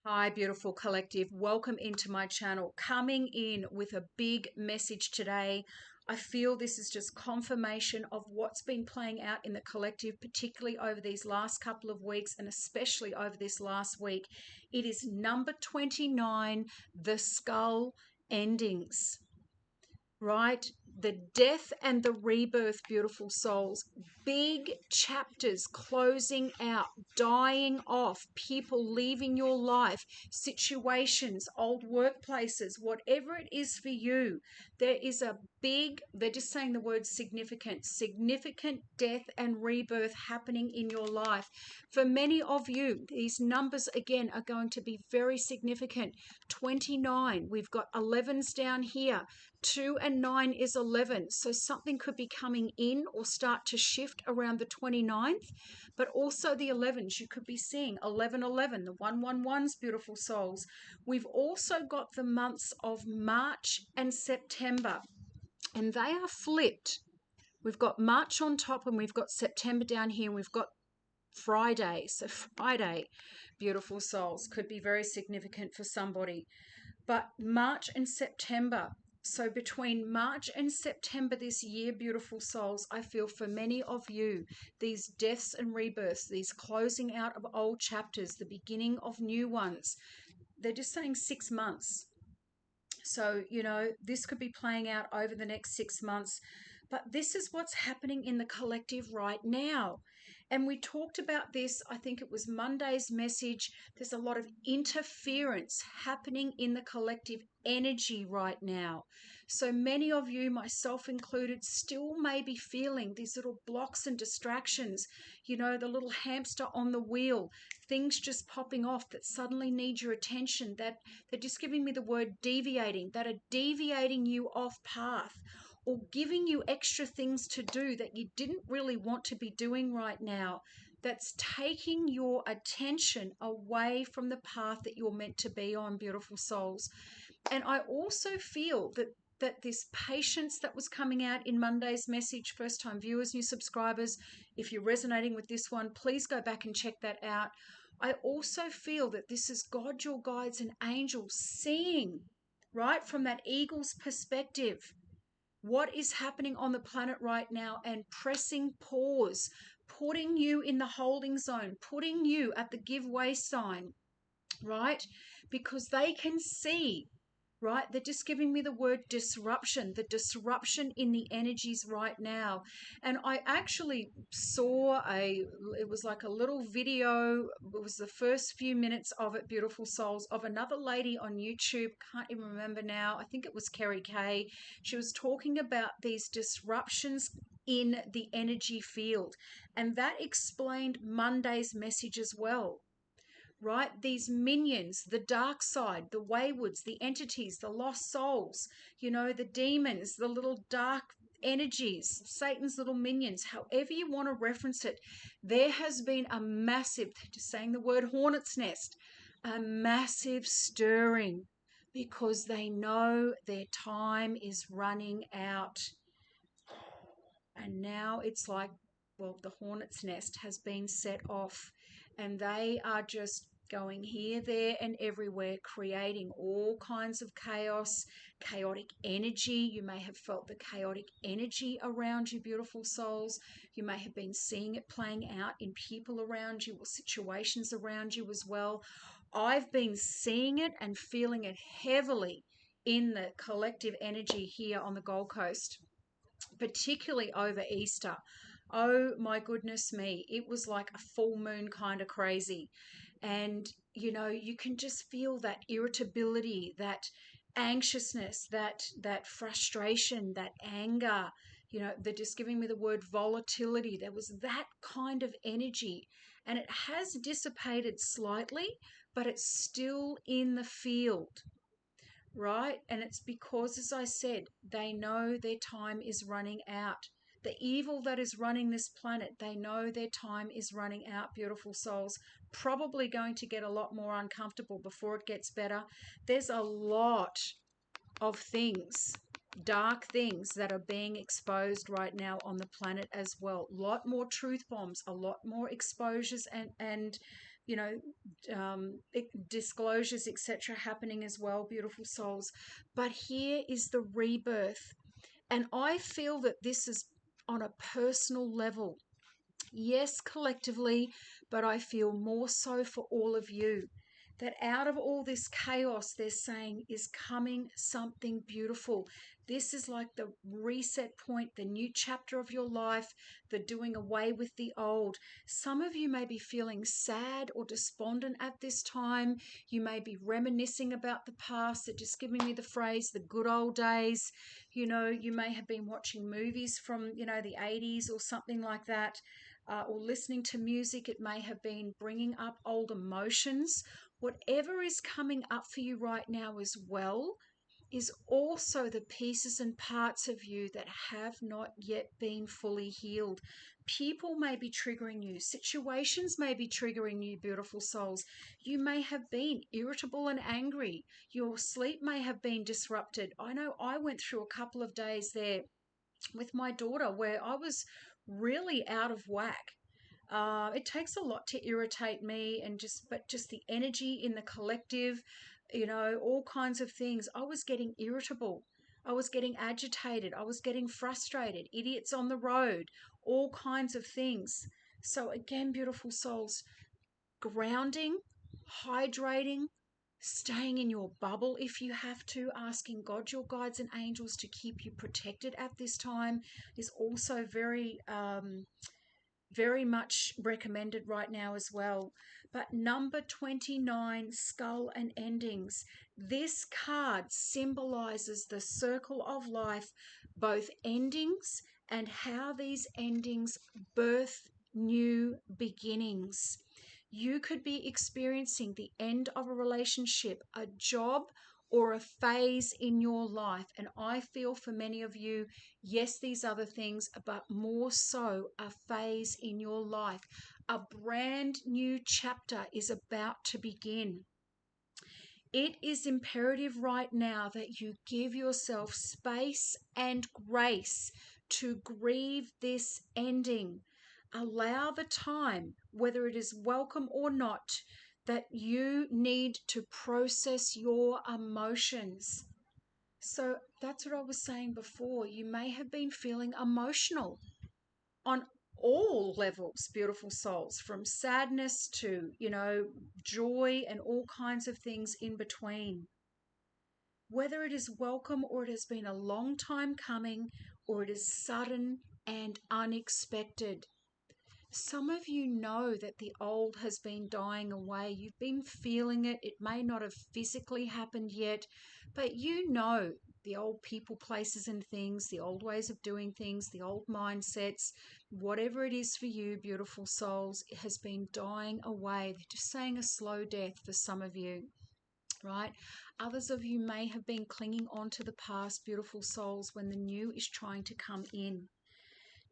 Hi, beautiful collective. Welcome into my channel. Coming in with a big message today. I feel this is just confirmation of what's been playing out in the collective, particularly over these last couple of weeks and especially over this last week. It is number 29, the skull endings. Right? The death and the rebirth, beautiful souls. Big chapters closing out, dying off, people leaving your life, situations, old workplaces, whatever it is for you. There is a big, they're just saying the word significant death and rebirth happening in your life. For many of you, these numbers again are going to be very significant. 29, we've got 11s down here. 2 and 9 is 11. So something could be coming in or start to shift around the 29th, but also the 11s. You could be seeing 1111, the 111s, beautiful souls. We've also got the months of March and September, and they are flipped. We've got March on top and we've got September down here, and we've got Friday. So Friday, beautiful souls, could be very significant for somebody. But March and September, so between March and September this year, beautiful souls, I feel for many of you, these deaths and rebirths, these closing out of old chapters, the beginning of new ones, they're just saying 6 months. So, this could be playing out over the next 6 months. But this is what's happening in the collective right now. And we talked about this, I think it was Monday's message. There's a lot of interference happening in the collective energy right now. So many of you, myself included, still may be feeling these little blocks and distractions, the little hamster on the wheel, things just popping off that suddenly need your attention, that they're just giving me the word deviating, that are deviating you off path, or giving you extra things to do that you didn't really want to be doing right now, that's taking your attention away from the path that you're meant to be on, beautiful souls. And I also feel that this patience that was coming out in Monday's message, first time viewers, new subscribers, if you're resonating with this one, please go back and check that out. I also feel that this is God, your guides and angels, seeing, right, from that eagle's perspective, what is happening on the planet right now, and pressing pause, putting you in the holding zone, putting you at the give way sign, right? Because they can see, right? They're just giving me the word disruption, the disruption in the energies right now. And I actually saw it was like a little video. It was the first few minutes of it, beautiful souls, of another lady on YouTube. Can't even remember now. I think it was Kerry Kay. She was talking about these disruptions in the energy field. And that explained Monday's message as well, right? These minions, the dark side, the waywards, the entities, the lost souls, the demons, the little dark energies, Satan's little minions, however you want to reference it, there has been a massive, just saying the word hornet's nest, a massive stirring, because they know their time is running out. And now it's like, well, the hornet's nest has been set off, and they are just going here, there, and everywhere, creating all kinds of chaos, chaotic energy. You may have felt the chaotic energy around you, beautiful souls. You may have been seeing it playing out in people around you or situations around you as well. I've been seeing it and feeling it heavily in the collective energy here on the Gold Coast, particularly over Easter. Oh my goodness me, it was like a full moon kind of crazy. And you can just feel that irritability, that anxiousness, that frustration, that anger. They're just giving me the word volatility. There was that kind of energy, and it has dissipated slightly, but it's still in the field, right? And it's because, as I said, they know their time is running out. The evil that is running this planet, they know their time is running out, beautiful souls. Probably going to get a lot more uncomfortable before it gets better. There's a lot of things, dark things, that are being exposed right now on the planet as well. A lot more truth bombs, a lot more exposures, and disclosures, etc., happening as well, beautiful souls. But here is the rebirth. And I feel that this is on a personal level. Yes, collectively, but I feel more so for all of you. That out of all this chaos, they're saying is coming something beautiful. This is like the reset point, the new chapter of your life, the doing away with the old. Some of you may be feeling sad or despondent at this time. You may be reminiscing about the past. They're just giving me the phrase, the good old days. You may have been watching movies from, the 80s or something like that. Or listening to music. It may have been bringing up old emotions. Whatever is coming up for you right now as well is also the pieces and parts of you that have not yet been fully healed. People may be triggering you. Situations may be triggering you, beautiful souls. You may have been irritable and angry. Your sleep may have been disrupted. I know I went through a couple of days there with my daughter where I was really out of whack. It takes a lot to irritate me, but just the energy in the collective, all kinds of things. I was getting irritable. I was getting agitated. I was getting frustrated. Idiots on the road, all kinds of things. So again, beautiful souls, grounding, hydrating, staying in your bubble if you have to, asking God, your guides and angels to keep you protected at this time is also very much recommended right now as well. But number 29, skull and endings. This card symbolizes the circle of life, both endings and how these endings birth new beginnings. You could be experiencing the end of a relationship, a job, or a phase in your life. And I feel for many of you, yes, these other things, but more so a phase in your life. A brand new chapter is about to begin. It is imperative right now that you give yourself space and grace to grieve this ending. Allow the time, whether it is welcome or not, that you need to process your emotions. So that's what I was saying before. You may have been feeling emotional on all levels, beautiful souls, from sadness to, joy and all kinds of things in between. Whether it is welcome or it has been a long time coming or it is sudden and unexpected. Some of you know that the old has been dying away. You've been feeling it. It may not have physically happened yet, but you know the old people, places, and things, the old ways of doing things, the old mindsets, whatever it is for you, beautiful souls, it has been dying away. They're just saying a slow death for some of you. Right? Others of you may have been clinging on to the past, beautiful souls, when the new is trying to come in.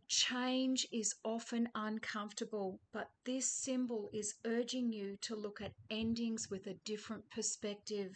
Change is often uncomfortable, but this symbol is urging you to look at endings with a different perspective.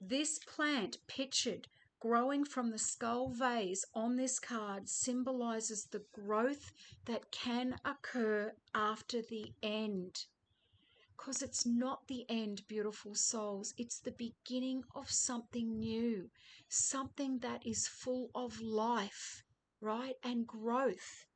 This plant, pictured growing from the skull vase on this card, symbolizes the growth that can occur after the end. Because it's not the end, beautiful souls. It's the beginning of something new, something that is full of life, right? And growth.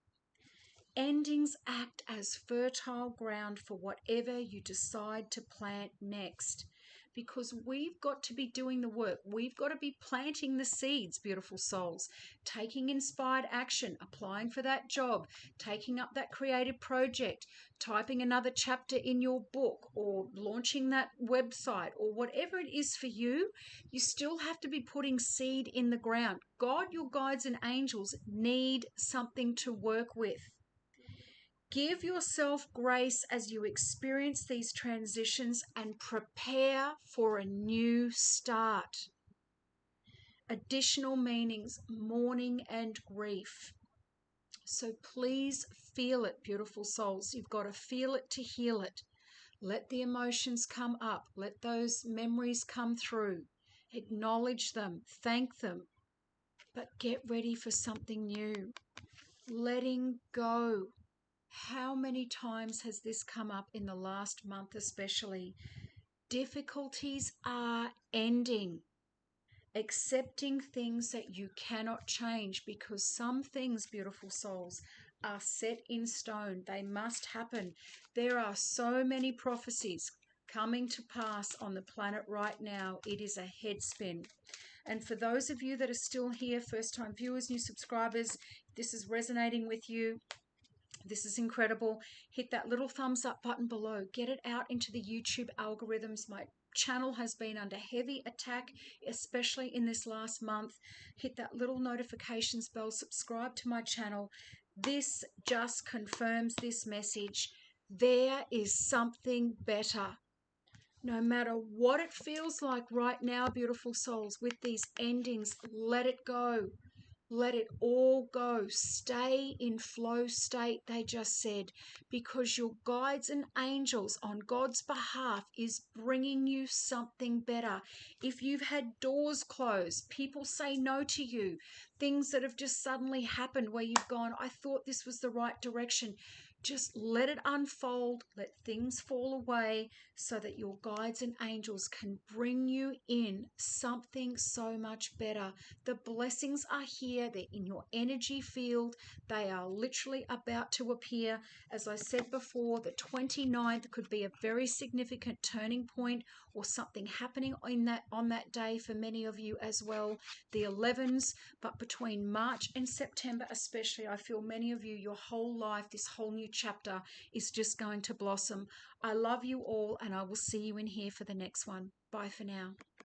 Endings act as fertile ground for whatever you decide to plant next. Because we've got to be doing the work. We've got to be planting the seeds, beautiful souls, taking inspired action, applying for that job, taking up that creative project, typing another chapter in your book, or launching that website, or whatever it is for you. You still have to be putting seed in the ground. God, your guides and angels need something to work with. Give yourself grace as you experience these transitions and prepare for a new start. Additional meanings, mourning and grief. So please feel it, beautiful souls. You've got to feel it to heal it. Let the emotions come up. Let those memories come through. Acknowledge them. Thank them. But get ready for something new. Letting go. How many times has this come up in the last month, especially? Difficulties are ending. Accepting things that you cannot change, because some things, beautiful souls, are set in stone. They must happen. There are so many prophecies coming to pass on the planet right now. It is a head spin. And for those of you that are still here, first time viewers, new subscribers, if this is resonating with you, this is incredible. Hit that little thumbs up button below. Get it out into the YouTube algorithms. My channel has been under heavy attack, especially in this last month. Hit that little notifications bell. Subscribe to my channel. This just confirms this message. There is something better. No matter what it feels like right now, beautiful souls, with these endings, let it go. Let it all go. Stay in flow state, they just said, because your guides and angels on God's behalf is bringing you something better. If you've had doors closed, people say no to you, things that have just suddenly happened where you've gone, I thought this was the right direction. Just let it unfold, let things fall away so that your guides and angels can bring you in something so much better. The blessings are here. They're in your energy field. They are literally about to appear. As I said before, the 29th could be a very significant turning point or something happening on that day for many of you as well. The 11s, but between March and September especially, I feel many of you, your whole life, this whole new chapter is just going to blossom. I love you all, and I will see you in here for the next one. Bye for now.